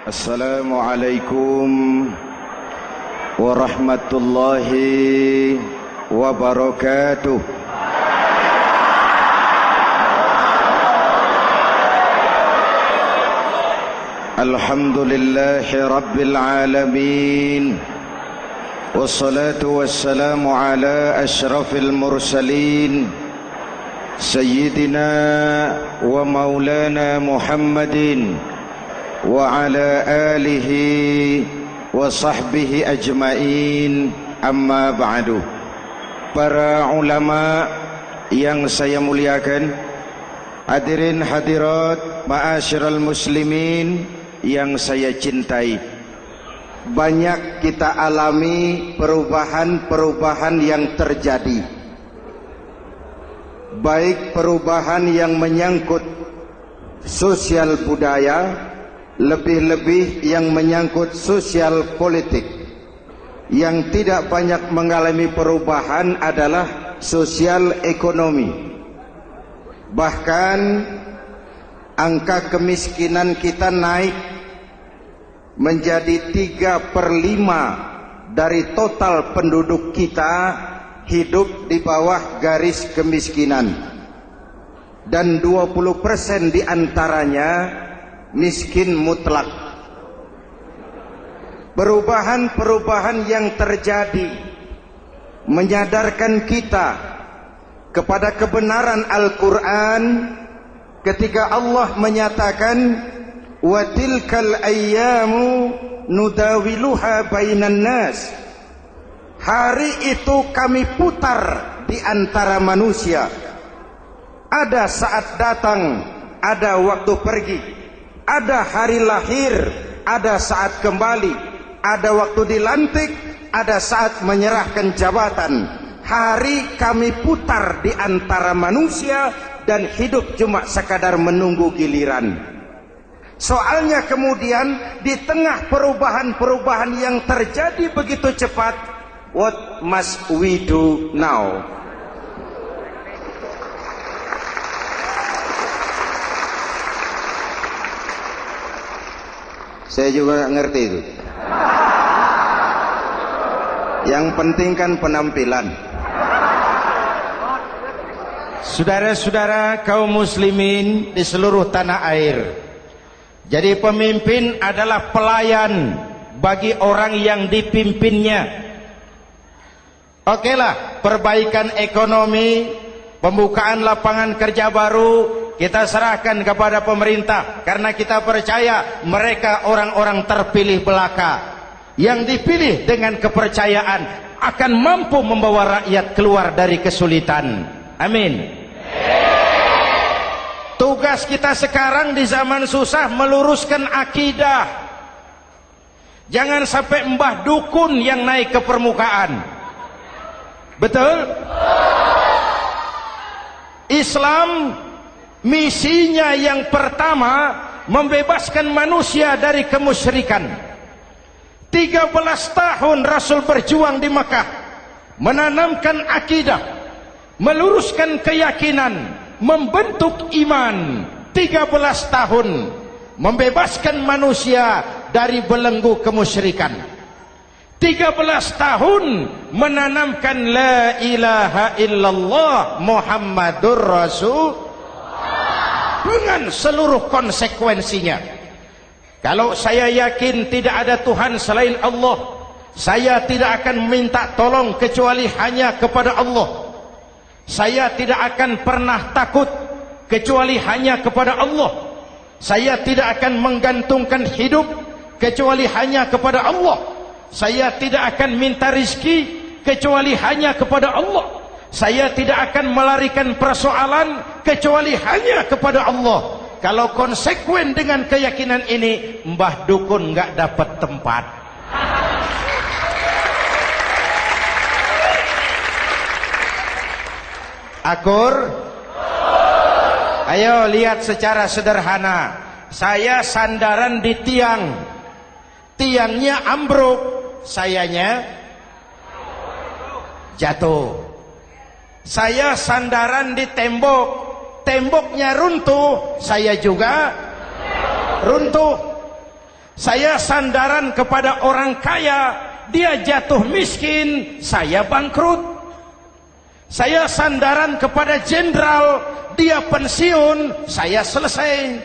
Assalamualaikum warahmatullahi wabarakatuh. Alhamdulillahi rabbil alamin. Wassalatu wassalamu ala ashrafil mursalin Sayyidina wa maulana Muhammadin wa ala alihi wa sahbihi ajmain, amma ba'du. Para ulama yang saya muliakan, hadirin hadirat ma'asyiral muslimin yang saya cintai, banyak kita alami perubahan-perubahan yang terjadi, baik perubahan yang menyangkut sosial budaya, lebih-lebih yang menyangkut sosial politik. Yang tidak banyak mengalami perubahan adalah sosial ekonomi. Bahkan angka kemiskinan kita naik menjadi 3/5 dari total penduduk kita hidup di bawah garis kemiskinan, dan 20% diantaranya miskin mutlak. Perubahan-perubahan yang terjadi menyadarkan kita kepada kebenaran Al-Quran ketika Allah menyatakan wa tilkal ayyamu nudawiluha bainan nas. Hari itu kami putar di antara manusia. Ada saat datang, ada waktu pergi. Ada hari lahir, ada saat kembali. Ada waktu dilantik, ada saat menyerahkan jabatan. Hari kami putar di antara manusia dan hidup cuma sekadar menunggu giliran. Soalnya kemudian di tengah perubahan-perubahan yang terjadi begitu cepat, what must we do now? Saya juga nggak ngerti itu. Yang penting kan penampilan. Saudara-saudara kaum muslimin di seluruh tanah air, jadi pemimpin adalah pelayan bagi orang yang dipimpinnya. Okelah, perbaikan ekonomi, pembukaan lapangan kerja baru kita serahkan kepada pemerintah, karena kita percaya mereka orang-orang terpilih belaka yang dipilih dengan kepercayaan akan mampu membawa rakyat keluar dari kesulitan. Amin. Tugas kita sekarang di zaman susah meluruskan akidah. Jangan sampai mbah dukun yang naik ke permukaan. Betul? Islam misinya yang pertama membebaskan manusia dari kemusyrikan. 13 tahun Rasul berjuang di Makkah, menanamkan akidah, meluruskan keyakinan, membentuk iman. 13 tahun membebaskan manusia dari belenggu kemusyrikan. 13 tahun menanamkan la ilaha illallah Muhammadur Rasul dengan seluruh konsekuensinya. Kalau saya yakin tidak ada Tuhan selain Allah, saya tidak akan meminta tolong kecuali hanya kepada Allah. Saya tidak akan pernah takut kecuali hanya kepada Allah. Saya tidak akan menggantungkan hidup kecuali hanya kepada Allah. Saya tidak akan minta rizki kecuali hanya kepada Allah. Saya tidak akan melarikan persoalan kecuali hanya kepada Allah. Kalau konsekuen dengan keyakinan ini, mbah dukun nggak dapat tempat. Akur? Ayo lihat secara sederhana. Saya sandaran di tiang, tiangnya ambruk, sayanya jatuh. Saya sandaran di tembok, temboknya runtuh, saya juga runtuh. Saya sandaran kepada orang kaya, dia jatuh miskin, saya bangkrut. Saya sandaran kepada jenderal, dia pensiun, saya selesai.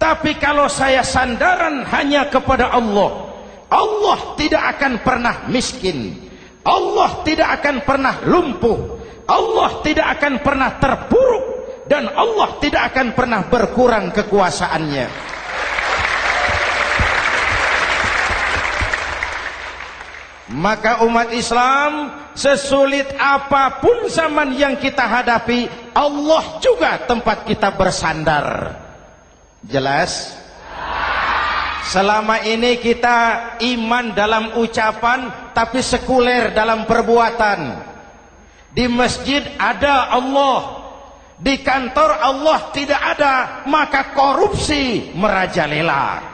Tapi kalau saya sandaran hanya kepada Allah, Allah tidak akan pernah miskin, Allah tidak akan pernah lumpuh, Allah tidak akan pernah terpuruk, dan Allah tidak akan pernah berkurang kekuasaannya. Maka umat Islam, sesulit apapun zaman yang kita hadapi, Allah juga tempat kita bersandar. Jelas? Selama ini kita iman dalam ucapan, tapi sekuler dalam perbuatan. Di masjid ada Allah, di kantor Allah tidak ada, maka korupsi merajalela.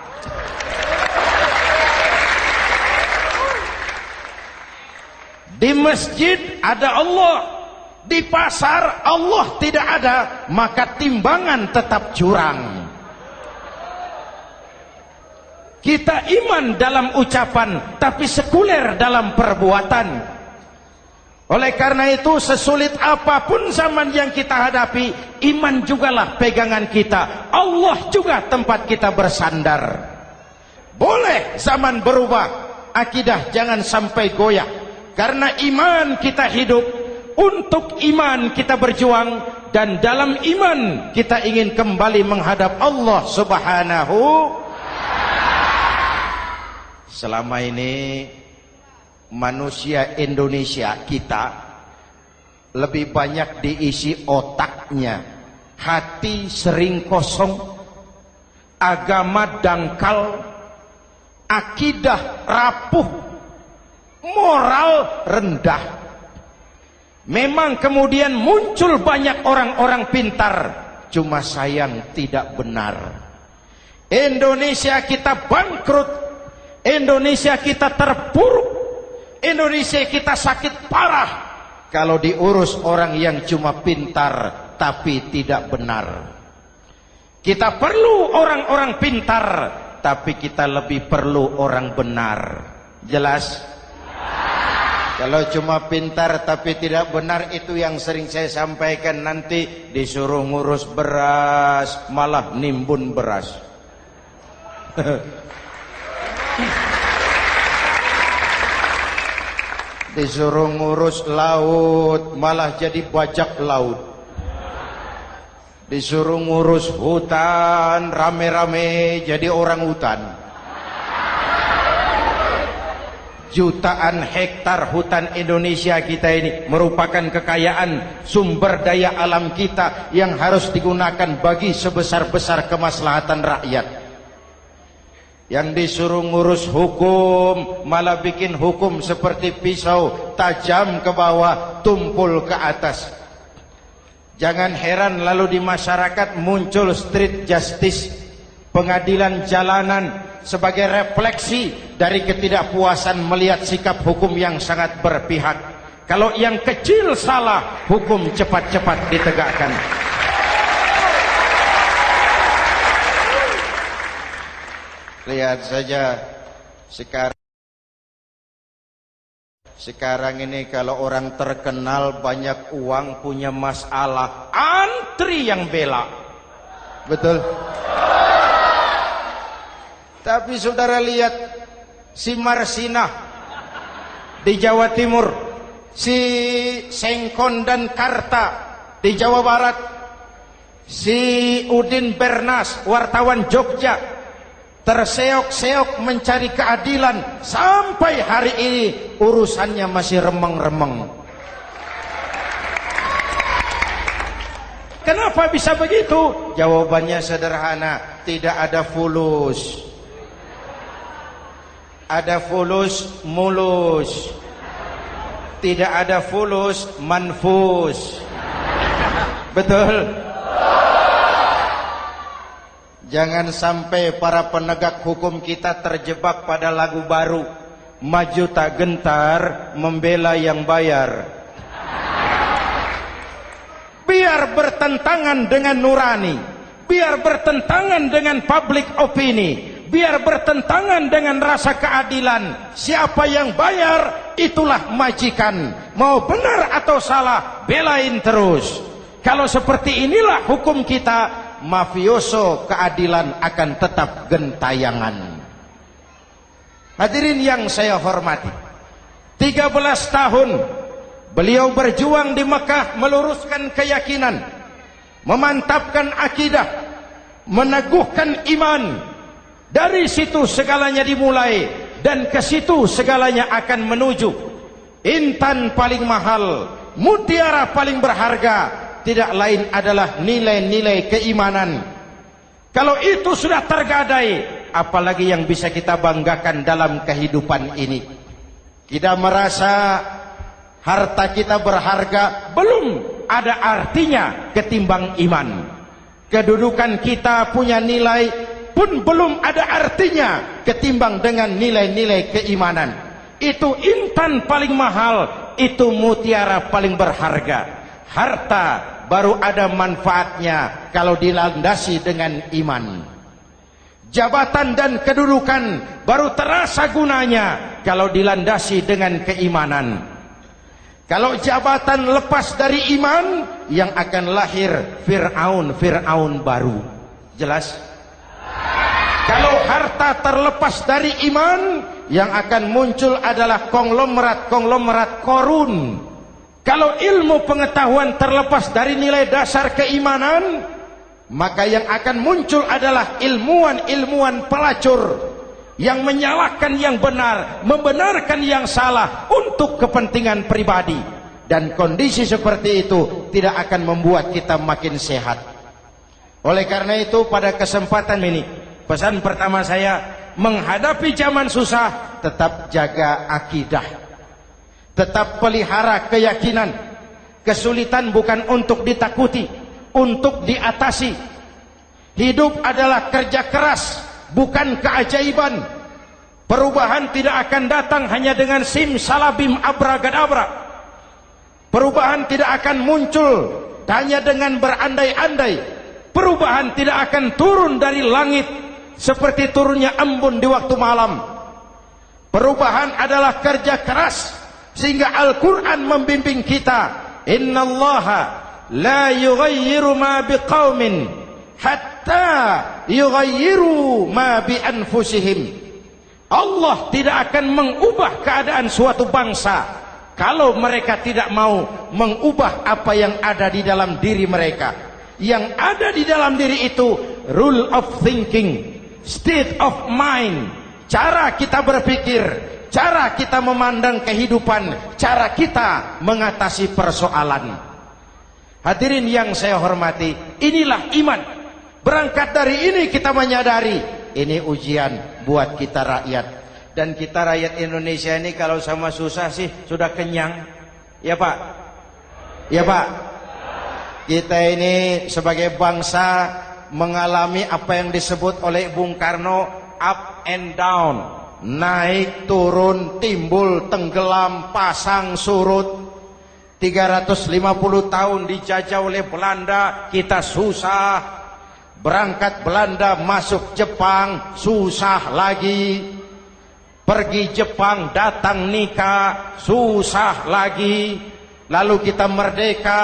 Di masjid ada Allah, di pasar Allah tidak ada, maka timbangan tetap curang. Kita iman dalam ucapan, tapi sekuler dalam perbuatan. Oleh karena itu, sesulit apapun zaman yang kita hadapi, iman jugalah pegangan kita, Allah juga tempat kita bersandar. Boleh zaman berubah, akidah jangan sampai goyah. Karena iman kita hidup, untuk iman kita berjuang, dan dalam iman kita ingin kembali menghadap Allah Subhanahu. Selama ini manusia Indonesia kita lebih banyak diisi otaknya, hati sering kosong, agama dangkal, akidah rapuh, moral rendah. Memang kemudian muncul banyak orang-orang pintar, cuma sayang tidak benar. Indonesia kita bangkrut, Indonesia kita terpuruk, Indonesia kita sakit parah kalau diurus orang yang cuma pintar tapi tidak benar. Kita perlu orang-orang pintar, tapi kita lebih perlu orang benar. Jelas? Kalau cuma pintar tapi tidak benar, itu yang sering saya sampaikan, nanti disuruh ngurus beras malah nimbun beras. Disuruh ngurus laut malah jadi bajak laut. Disuruh ngurus hutan rame-rame jadi orang hutan. Jutaan hektar hutan Indonesia kita ini merupakan kekayaan sumber daya alam kita yang harus digunakan bagi sebesar-besar kemaslahatan rakyat. Yang disuruh ngurus hukum malah bikin hukum seperti pisau, tajam ke bawah, tumpul ke atas. Jangan heran lalu di masyarakat muncul street justice, pengadilan jalanan, sebagai refleksi dari ketidakpuasan melihat sikap hukum yang sangat berpihak. Kalau yang kecil salah, hukum cepat-cepat ditegakkan. Lihat saja sekarang ini kalau orang terkenal, banyak uang, punya masalah, antri yang bela. Betul? Tapi saudara lihat si Marsinah di Jawa Timur, si Sengkon dan Karta di Jawa Barat, si Udin Bernas wartawan Jogja, terseok-seok mencari keadilan, sampai hari ini urusannya masih remeng-remeng. Kenapa bisa begitu? Jawabannya sederhana, tidak ada fulus. Ada fulus mulus, tidak ada fulus manfus. Betul? Jangan sampai para penegak hukum kita terjebak pada lagu baru, maju tak gentar membela yang bayar. Biar bertentangan dengan nurani, biar bertentangan dengan public opini, biar bertentangan dengan rasa keadilan. Siapa yang bayar, itulah majikan. Mau benar atau salah, belain terus. Kalau seperti inilah hukum kita, mafioso keadilan akan tetap gentayangan. Hadirin yang saya hormati, 13 tahun beliau berjuang di Mekah, meluruskan keyakinan, memantapkan akidah, meneguhkan iman. Dari situ segalanya dimulai, dan ke situ segalanya akan menuju. Intan paling mahal, mutiara paling berharga, tidak lain adalah nilai-nilai keimanan. Kalau itu sudah tergadai, apalagi yang bisa kita banggakan dalam kehidupan ini? Kita merasa harta kita berharga, belum ada artinya ketimbang iman. Kedudukan kita punya nilai pun belum ada artinya ketimbang dengan nilai-nilai keimanan. Itu intan paling mahal, itu mutiara paling berharga. Harta baru ada manfaatnya kalau dilandasi dengan iman. Jabatan dan kedudukan baru terasa gunanya kalau dilandasi dengan keimanan. Kalau jabatan lepas dari iman, yang akan lahir Fir'aun baru. Jelas? Kalau harta terlepas dari iman, yang akan muncul adalah konglomerat Korun. Kalau ilmu pengetahuan terlepas dari nilai dasar keimanan, maka yang akan muncul adalah ilmuwan pelacur yang menyalahkan yang benar, membenarkan yang salah untuk kepentingan pribadi. Dan kondisi seperti itu tidak akan membuat kita makin sehat. Oleh karena itu, pada kesempatan ini, pesan pertama saya, menghadapi zaman susah, tetap jaga akidah. Tetap pelihara keyakinan. Kesulitan bukan untuk ditakuti, untuk diatasi. Hidup adalah kerja keras, bukan keajaiban. Perubahan tidak akan datang hanya dengan simsalabim abragadabra. Perubahan tidak akan muncul hanya dengan berandai-andai. Perubahan tidak akan turun dari langit seperti turunnya embun di waktu malam. Perubahan adalah kerja keras. Sehingga Al-Quran membimbing kita, innallaha la yughayyiru ma biqaumin hatta yughayyiru ma bi anfusihim. Allah tidak akan mengubah keadaan suatu bangsa kalau mereka tidak mau mengubah apa yang ada di dalam diri mereka. Yang ada di dalam diri itu rule of thinking, state of mind, cara kita berpikir, cara kita memandang kehidupan, cara kita mengatasi persoalan. Hadirin yang saya hormati, inilah iman. Berangkat dari ini kita menyadari, ini ujian buat kita rakyat. Dan kita rakyat Indonesia ini kalau sama susah sih sudah kenyang. Ya Pak? Ya Pak? Kita ini sebagai bangsa mengalami apa yang disebut oleh Bung Karno up and down. Naik, turun, timbul, tenggelam, pasang, surut. 350 tahun dijajah oleh Belanda, kita susah. Berangkat Belanda, masuk Jepang, susah lagi. Pergi Jepang, datang nikah, susah lagi. Lalu kita merdeka,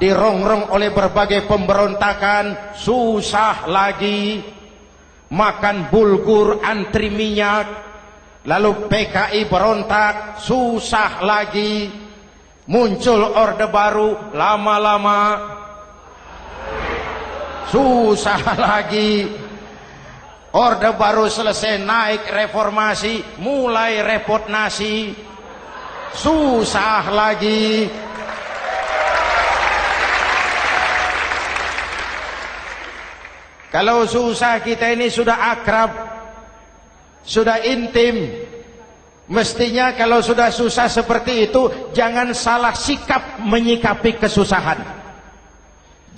dirongrong oleh berbagai pemberontakan, susah lagi. Makan bulgur, antri minyak. Lalu PKI berontak, susah lagi. Muncul orde baru, lama-lama susah lagi. Orde baru selesai, naik reformasi, mulai repot nasi, susah lagi. Kalau susah kita ini sudah akrab, sudah intim, mestinya kalau sudah susah seperti itu jangan salah sikap menyikapi kesusahan.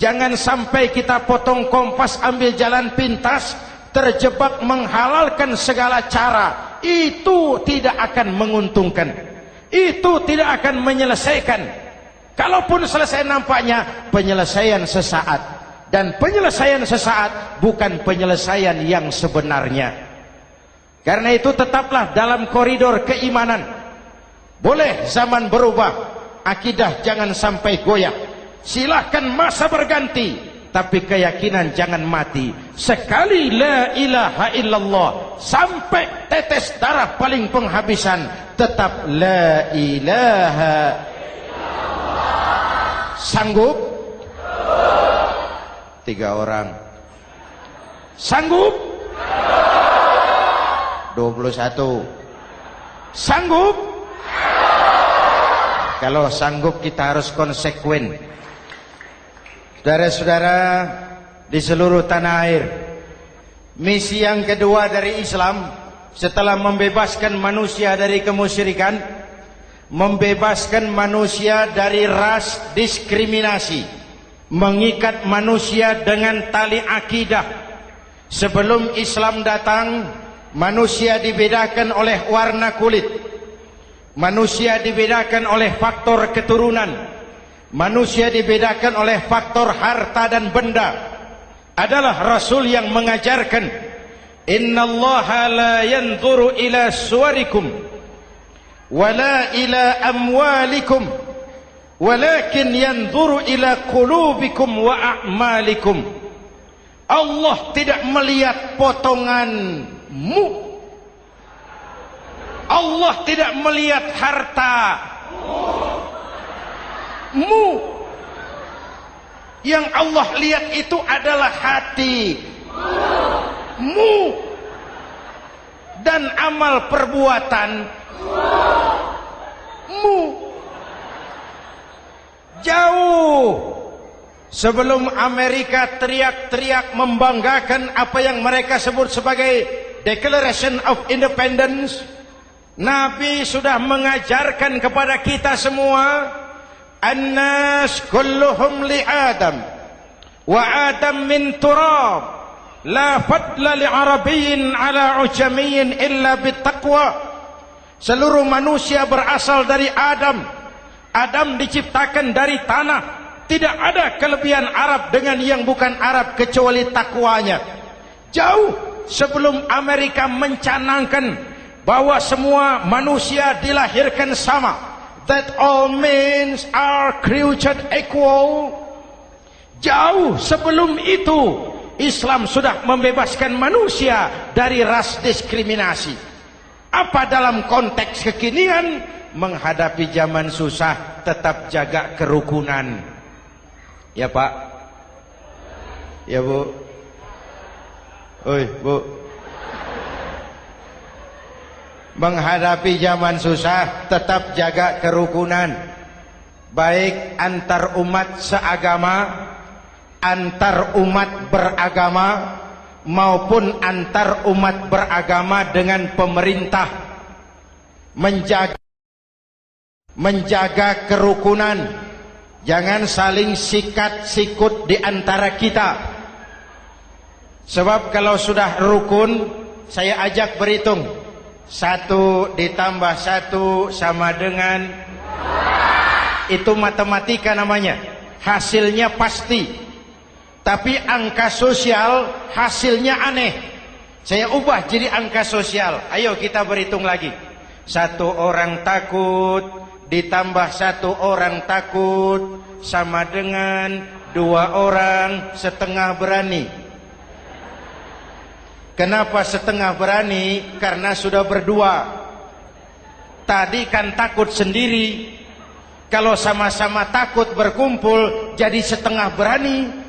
Jangan sampai kita potong kompas, ambil jalan pintas, terjebak menghalalkan segala cara. Itu tidak akan menguntungkan, itu tidak akan menyelesaikan. Kalaupun selesai nampaknya penyelesaian sesaat, dan penyelesaian sesaat bukan penyelesaian yang sebenarnya. Karena itu tetaplah dalam koridor keimanan. Boleh zaman berubah, akidah jangan sampai goyah. Silahkan masa berganti, tapi keyakinan jangan mati. Sekali la ilaha illallah sampai tetes darah paling penghabisan, tetap la ilaha illallah. Sanggup? 3 orang. Sanggup? 21. Sanggup? Kalau sanggup kita harus konsekuen. Saudara-saudara di seluruh tanah air, misi yang kedua dari Islam setelah membebaskan manusia dari kemusyrikan, membebaskan manusia dari ras diskriminasi, mengikat manusia dengan tali akidah. Sebelum Islam datang, manusia dibedakan oleh warna kulit, manusia dibedakan oleh faktor keturunan, manusia dibedakan oleh faktor harta dan benda. Adalah Rasul yang mengajarkan, innallaha la yanzuru ila suwarikum wala ila amwalikum walakin yanzuru ila qulubikum wa a'malikum. Allah tidak melihat potonganmu, Allah tidak melihat hartamu. Yang Allah lihat itu adalah hatimu dan amal perbuatanmu. Jauh sebelum Amerika teriak-teriak membanggakan apa yang mereka sebut sebagai Declaration of Independence, Nabi sudah mengajarkan kepada kita semua, annas kulluhum li Adam wa Adam min turab la fadla li arabiyyin ala ujamiyyin illa bittaqwa. Seluruh manusia berasal dari Adam. Adam diciptakan dari tanah. Tidak ada kelebihan Arab dengan yang bukan Arab kecuali takwanya. Jauh sebelum Amerika mencanangkan bahwa semua manusia dilahirkan sama, that all men are created equal. Jauh sebelum itu Islam sudah membebaskan manusia dari ras diskriminasi. Apa dalam konteks kekinian menghadapi zaman susah tetap jaga kerukunan? Ya Pak, ya Bu, oi Bu, menghadapi zaman susah tetap jaga kerukunan, baik antar umat seagama, antar umat beragama, maupun antar umat beragama dengan pemerintah. Menjaga kerukunan, jangan saling sikat sikut di antara kita. Sebab kalau sudah rukun, saya ajak berhitung, 1 ditambah 1 sama dengan, itu matematika namanya, hasilnya pasti. Tapi angka sosial hasilnya aneh. Saya ubah jadi angka sosial. Ayo kita berhitung lagi. 1 orang takut ditambah 1 orang takut sama dengan 2 orang setengah berani. Kenapa setengah berani? Karena sudah berdua. Tadi kan takut sendiri. Kalau sama-sama takut berkumpul jadi setengah berani.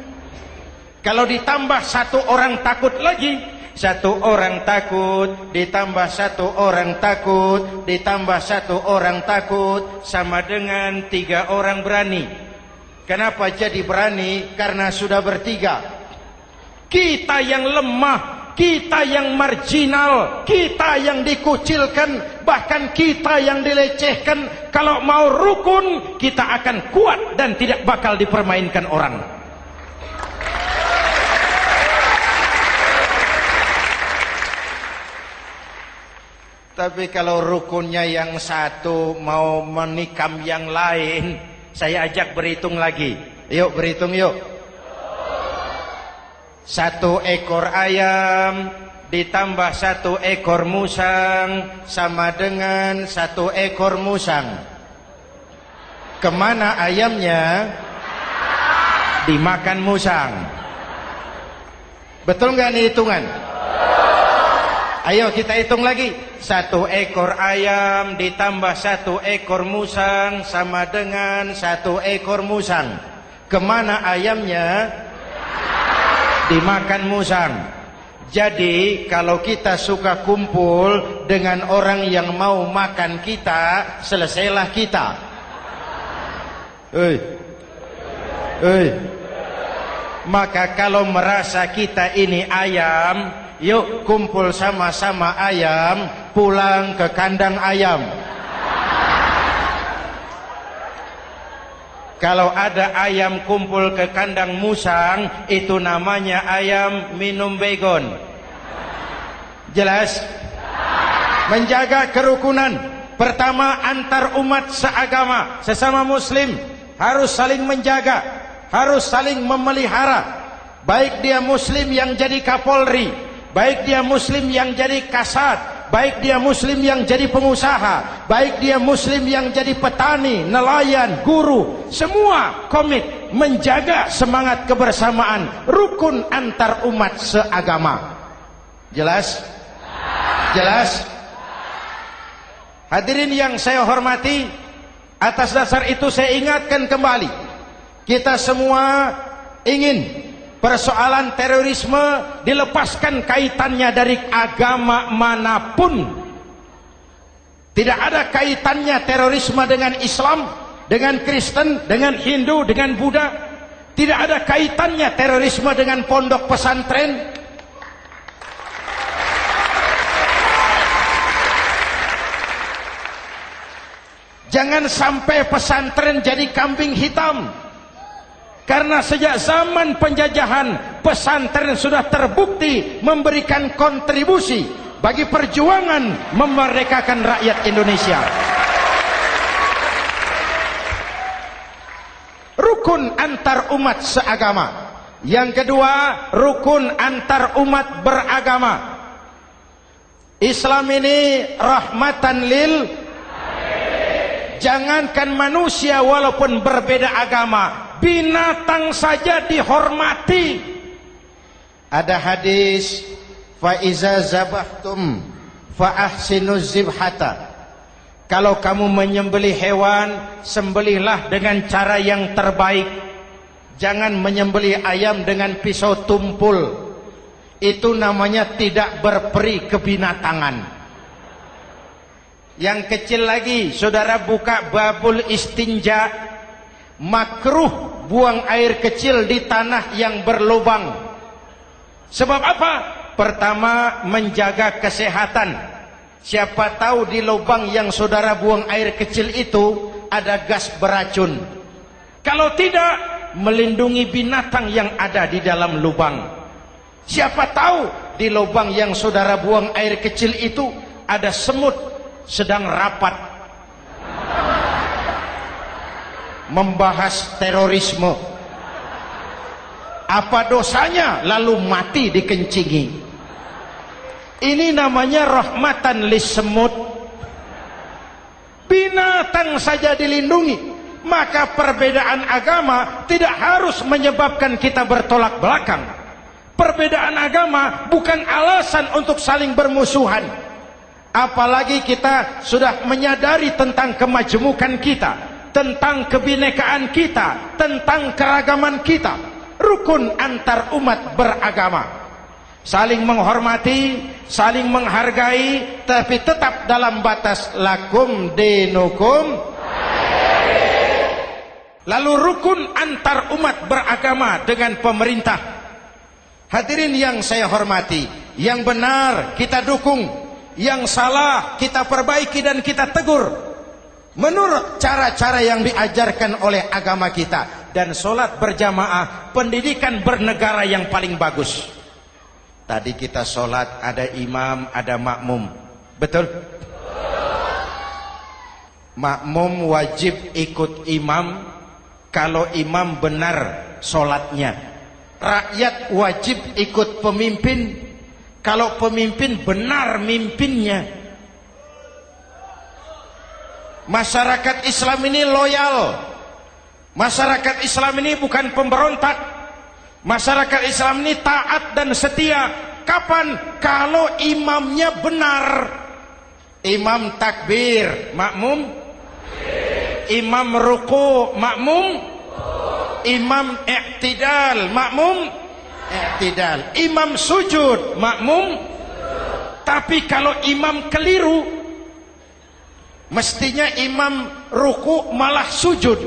Kalau ditambah 1 orang takut lagi, 1 orang takut ditambah 1 orang takut ditambah 1 orang takut sama dengan 3 orang berani. Kenapa jadi berani? Karena sudah bertiga. Kita yang lemah, kita yang marginal, kita yang dikucilkan, bahkan kita yang dilecehkan, kalau mau rukun kita akan kuat dan tidak bakal dipermainkan orang. Tapi kalau rukunnya yang satu mau menikam yang lain, saya ajak berhitung lagi. Yuk berhitung yuk. 1 ekor ayam ditambah 1 ekor musang sama dengan 1 ekor musang. Kemana ayamnya? Dimakan musang. Betul nggak nih hitungan? Ayo kita hitung lagi. 1 ekor ayam ditambah 1 ekor musang sama dengan 1 ekor musang. Kemana ayamnya? Dimakan musang. Jadi kalau kita suka kumpul dengan orang yang mau makan kita, selesailah kita. Maka kalau merasa kita ini ayam, yuk kumpul sama-sama ayam, pulang ke kandang ayam. Kalau ada ayam kumpul ke kandang musang, itu namanya ayam minum baygon. Jelas? Menjaga kerukunan. Pertama, antar umat seagama, sesama muslim harus saling menjaga, harus saling memelihara. Baik dia muslim yang jadi kapolri, baik dia muslim yang jadi kasat, baik dia muslim yang jadi pengusaha, baik dia muslim yang jadi petani, nelayan, guru, semua komit menjaga semangat kebersamaan, rukun antar umat seagama. Jelas? Jelas? Hadirin yang saya hormati, atas dasar itu saya ingatkan kembali, kita semua ingin persoalan terorisme dilepaskan kaitannya dari agama manapun. Tidak ada kaitannya terorisme dengan Islam, dengan Kristen, dengan Hindu, dengan Buddha. Tidak ada kaitannya terorisme dengan pondok pesantren. Jangan sampai pesantren jadi kambing hitam. Karena sejak zaman penjajahan, pesantren sudah terbukti memberikan kontribusi bagi perjuangan memerdekakan rakyat Indonesia. Rukun antar umat seagama. Yang kedua, rukun antar umat beragama. Islam ini rahmatan lil. Jangankan manusia walaupun berbeda agama, binatang saja dihormati. Ada hadis, fa iza zabahtum fa ahsinuz zibhata. Kalau kamu menyembelih hewan, sembelihlah dengan cara yang terbaik. Jangan menyembelih ayam dengan pisau tumpul. Itu namanya tidak berperi kebinatangan. Yang kecil lagi, saudara buka babul istinja, makruh buang air kecil di tanah yang berlubang. Sebab apa? Pertama, menjaga kesehatan. Siapa tahu di lubang yang saudara buang air kecil itu ada gas beracun. Kalau tidak, melindungi binatang yang ada di dalam lubang. Siapa tahu di lubang yang saudara buang air kecil itu ada semut sedang rapat membahas terorisme. Apa dosanya lalu mati dikencingi? Ini namanya rahmatan lis semut. Binatang saja dilindungi. Maka perbedaan agama tidak harus menyebabkan kita bertolak belakang. Perbedaan agama bukan alasan untuk saling bermusuhan. Apalagi kita sudah menyadari tentang kemajemukan kita, tentang kebinekaan kita, tentang keragaman kita. Rukun antar umat beragama. Saling menghormati, saling menghargai, tapi tetap dalam batas lakum dinukum. Lalu rukun antar umat beragama dengan pemerintah. Hadirin yang saya hormati, yang benar kita dukung, yang salah kita perbaiki dan kita tegur menurut cara-cara yang diajarkan oleh agama kita. Dan sholat berjamaah, pendidikan bernegara yang paling bagus. Tadi kita sholat ada imam, ada makmum, betul? Makmum wajib ikut imam kalau imam benar sholatnya. Rakyat wajib ikut pemimpin kalau pemimpin benar mimpinnya. Masyarakat Islam ini loyal. Masyarakat Islam ini bukan pemberontak. Masyarakat Islam ini taat dan setia. Kapan? Kalau imamnya benar. Imam takbir, makmum. Imam ruku, makmum. Imam i'tidal, makmum. I'tidal. Imam sujud, makmum. Tapi kalau imam keliru, mestinya imam ruku malah sujud.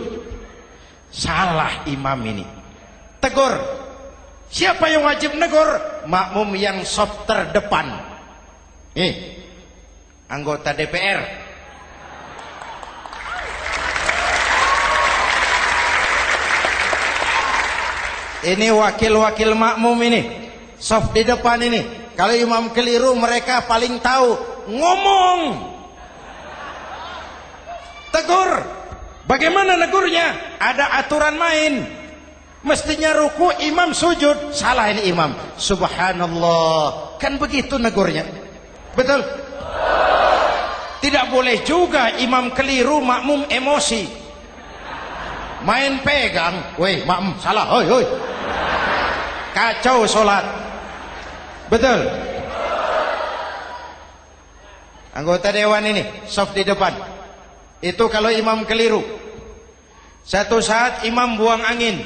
Salah imam ini. Tegur. Siapa yang wajib negur? Makmum yang sop terdepan. Anggota DPR. Ini wakil-wakil makmum ini, sop di depan ini. Kalau imam keliru, mereka paling tahu. Ngomong. Tegur. Bagaimana negurnya? Ada aturan main. Mestinya ruku, imam sujud. Salah ini imam. Subhanallah. Kan begitu negurnya. Betul? Tidak boleh juga imam keliru, makmum emosi. Main pegang. Weh, makmum salah. Hoi, hoi. Kacau sholat. Betul? Anggota dewan ini, soft di depan. Itu kalau imam keliru. Satu saat imam buang angin.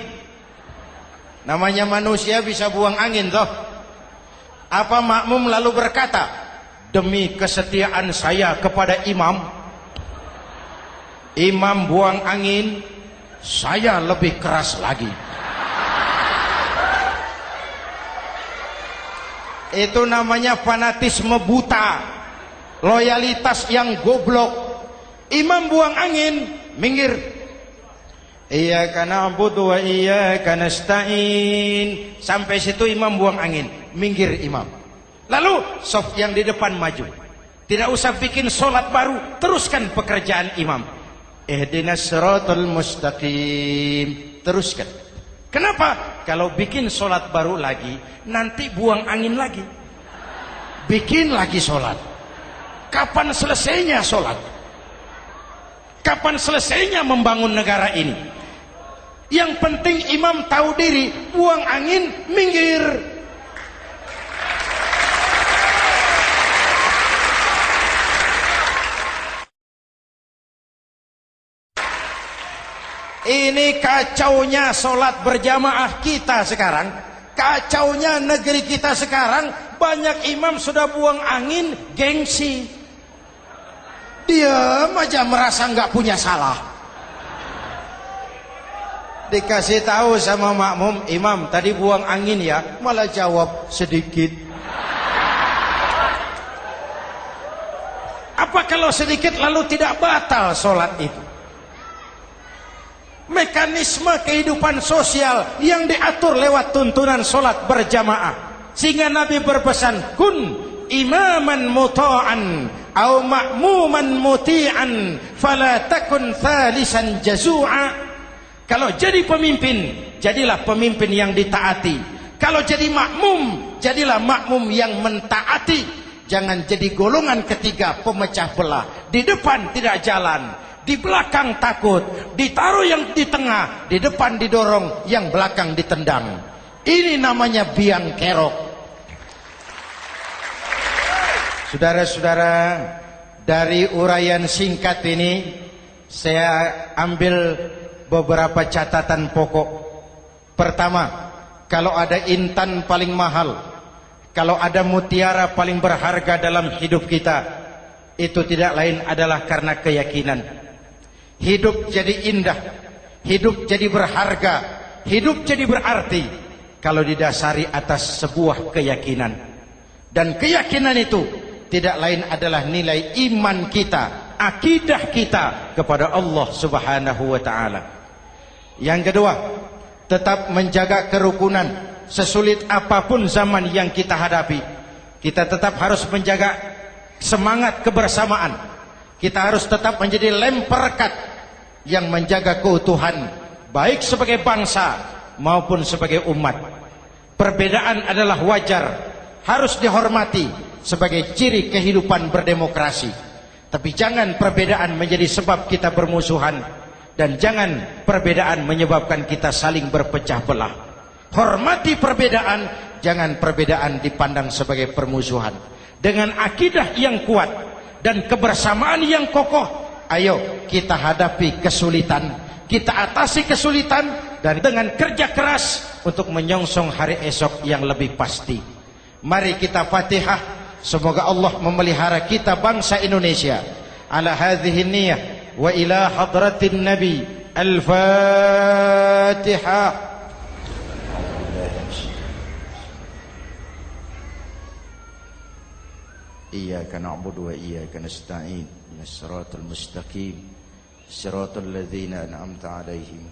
Namanya manusia bisa buang angin toh. Apa makmum lalu berkata, demi kesetiaan saya kepada imam, imam buang angin, saya lebih keras lagi. Itu namanya fanatisme buta, loyalitas yang goblok. Imam buang angin, minggir. Iyyaka na'budu wa iyyaka nasta'in. Sampai situ imam buang angin, minggir imam. Lalu saf yang di depan maju. Tidak usah bikin sholat baru, teruskan pekerjaan imam. Ihdinas siratal mustaqim. Teruskan. Kenapa? Kalau bikin sholat baru lagi, nanti buang angin lagi. Bikin lagi sholat. Kapan selesainya sholat? Kapan selesainya membangun negara ini? Yang penting imam tahu diri, buang angin, minggir. Ini kacaunya sholat berjamaah kita sekarang. Kacaunya negeri kita sekarang. Banyak imam sudah buang angin, gengsi. Diam aja merasa nggak punya salah. Dikasih tahu sama makmum, imam tadi buang angin ya, malah jawab sedikit. Apa kalau sedikit lalu tidak batal sholat itu? Mekanisme kehidupan sosial yang diatur lewat tuntunan sholat berjamaah. Sehingga Nabi berpesan, kun imaman muta'an au ma'muman muti'an fala takun thalisan jazu'a. Kalau jadi pemimpin, jadilah pemimpin yang ditaati. Kalau jadi makmum, jadilah makmum yang mentaati. Jangan jadi golongan ketiga pemecah belah. Di depan tidak jalan, di belakang takut, ditaruh yang di tengah, di depan didorong, yang belakang ditendang. Ini namanya biang kerok. Saudara-saudara, dari uraian singkat ini saya ambil beberapa catatan pokok. Pertama, kalau ada intan paling mahal, kalau ada mutiara paling berharga dalam hidup kita, itu tidak lain adalah karena keyakinan. Hidup jadi indah, hidup jadi berharga, hidup jadi berarti kalau didasari atas sebuah keyakinan. Dan keyakinan itu tidak lain adalah nilai iman kita, akidah kita kepada Allah Subhanahu wa ta'ala. Yang kedua, tetap menjaga kerukunan. Sesulit apapun zaman yang kita hadapi, kita tetap harus menjaga semangat kebersamaan. Kita harus tetap menjadi lem perekat yang menjaga keutuhan, baik sebagai bangsa maupun sebagai umat. Perbedaan adalah wajar, harus dihormati sebagai ciri kehidupan berdemokrasi. Tapi jangan perbedaan menjadi sebab kita bermusuhan, dan jangan perbedaan menyebabkan kita saling berpecah belah. Hormati perbedaan, jangan perbedaan dipandang sebagai permusuhan. Dengan akidah yang kuat dan kebersamaan yang kokoh, ayo kita hadapi kesulitan, kita atasi kesulitan, dan dengan kerja keras untuk menyongsong hari esok yang lebih pasti. Mari kita Fatihah, semoga Allah memelihara kita bangsa Indonesia. Ala hadhihi niyah wa ila hadratin Nabi. Al-Fatihah. Iyyaka na'budu wa iyyaka nasta'in. Ihdinas siratal mustaqim. Siratal ladzina an'amta 'alaihim.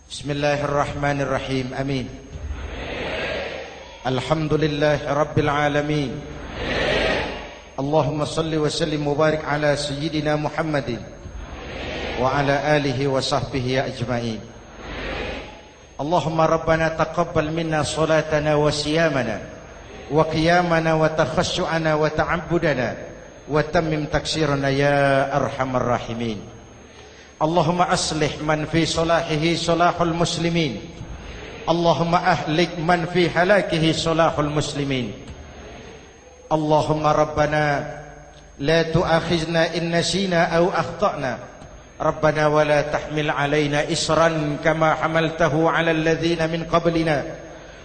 Bismillahirrahmanirrahim. Amin. Alhamdulillahi rabbil alamin. Allahumma salli wa sallim mubarak ala sayyidina Muhammadin wa ala alihi wa sahbihi ajma'in. Allahumma rabbana taqabbal minna salatana wa siyamana wa qiyamana wa takhashu'ana wa ta'abbudana wa tammim taksirana ya arhamar rahimin. Allahumma aslih man fi salahihi salahul muslimin. Allahumma ahlik man fi halakihi salahul muslimin. Allahumma rabbana la tu'akhizna in nasina aw akhtana. Rabbana wa la tahmil alaina isran kama hamaltahu ala alladhina min qablina.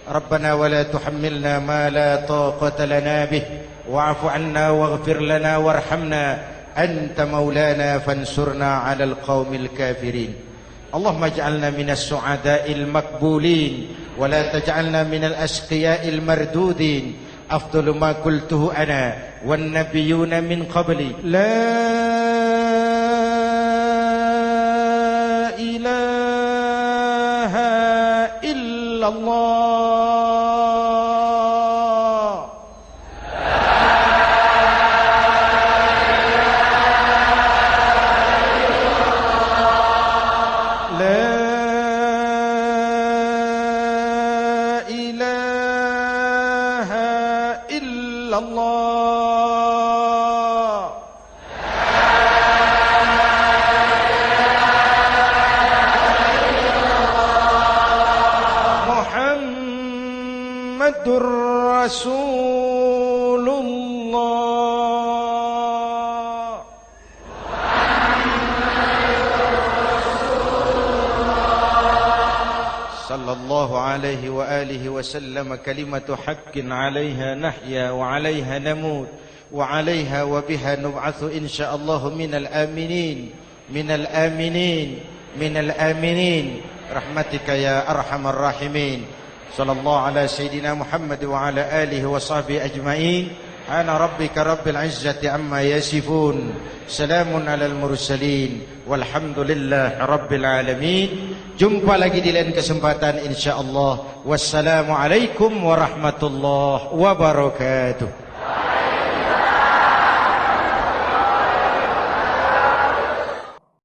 Rabbana wa la tuhammilna ma la taqata lana bih wa'fu 'anna waghfir lana warhamna anta maulana fansurna 'alal qaumil kafirin. Allahumma ij'alna minas su'ada'il maqbulin wa la taj'alna minal ashqiya'il mardudin. Afdalu ma qultuhu ana wan nabiyyuna min qabli. La ilaha illallah. Rasulullah sallallahu alaihi wa alihi wa sallam. Kalimatu haqqin 'alaiha nahya wa 'alaiha namut wa 'alaiha wa biha nub'atsu insyaallah minal aminin minal aminin minal aminin rahmatika ya arhamar rahimin. Sallallahu ala sayyidina Muhammad wa ala alihi wa sahbihi ajma'in. Ana rabbika rabbil izzati amma yasifun. Salamun alal mursalin. Walhamdulillah rabbil alamin. Jumpa lagi di lain kesempatan insyaallah. Wassalamualaikum warahmatullahi wabarakatuh.